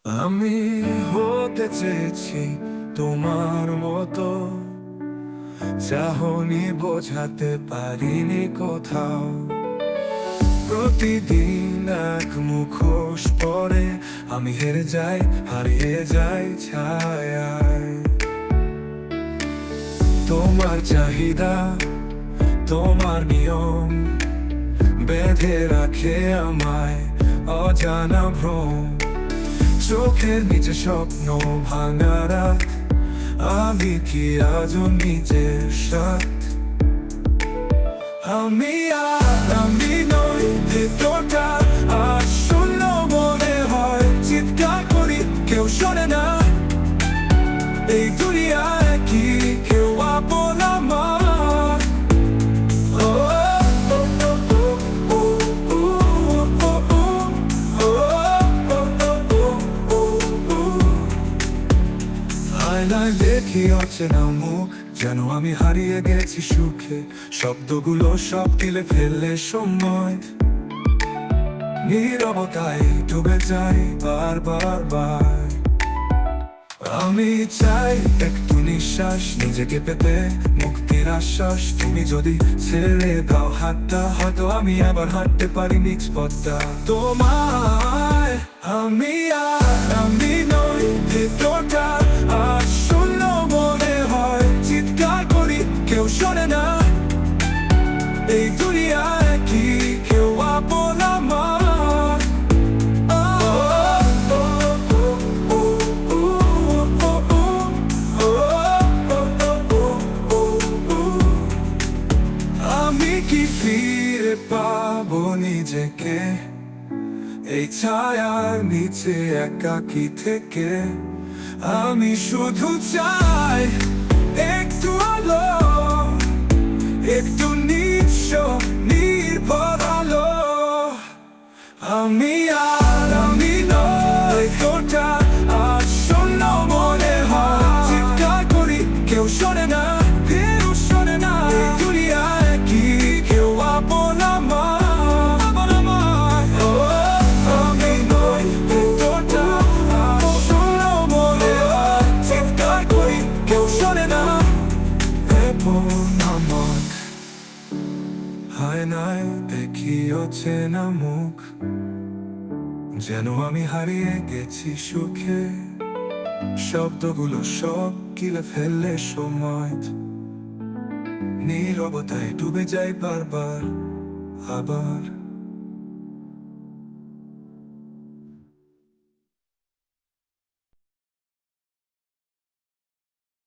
আমি হতে চেয়েছি তোমার মতো, চাহনি বোঝাতে পারিনি কোথাও। প্রতিদিন এক মুখোশ পরে আমি হেরে যাই, হারিয়ে যাই ছায়ায়। তোমার চাহিদা, তোমার নিয়ম বেঁধে রাখে আমায় অজানা ভ্রম। চোখের নিচে স্বপ্ন ভাঙা রাত, আমি কি আজও নিজের সাথ? আমি নই ভেতরটা, আর শূন্য মনে হয়। চিৎকার করি কেউ শোনে না, এই দুনিয়ায় কি কেউ আপন আমার? আয়নায় দেখি অচেনা মুখ, যেন আমি হারিয়ে গেছি সুখে। শব্দগুলো সব গিলে ফেললে সময়, নীরবতায় ডুবে যাই বার। আমি চাই একটু নিঃশ্বাস নিজেকে পেতে, মুক্তির আশ্বাস। তুমি যদি ছেড়ে দাও হাতটা, হয়তো আমি আবার হাঁটতে পারি নিজ পথটা। তোমায় আমি নই ভেতরটা, আর শূন্য মনে হয়। চিৎকার করি কেউ শোনে না, এই দুনিয়ায় কি কেউ আপন আমার? আমি কি ফিরে পাবো নিজেকে এই ছায়ার নিচে একাকী থেকে? আমি শুধু চাই একটু আলো, একটু নির্ভর আলো। আমি নই তোটা, আর শূন্য মনে হয়। চিৎকার করি কেউ শোনে না, কেউ শোনে না। এই দুনিয়ায় কি কেউ আপন আমার? আমি নই তোটা, আর শূন্য মনে হয়। চিৎকার করি কেউ শোনে না, আপন আমার। আয়নায় দেখি অচেনা মুখ, যেন আমি হারিয়ে গেছি সুখে। শব্দগুলো সব গিলে ফেললে সময়, নীরবতায় ডুবে যাই বার আবার।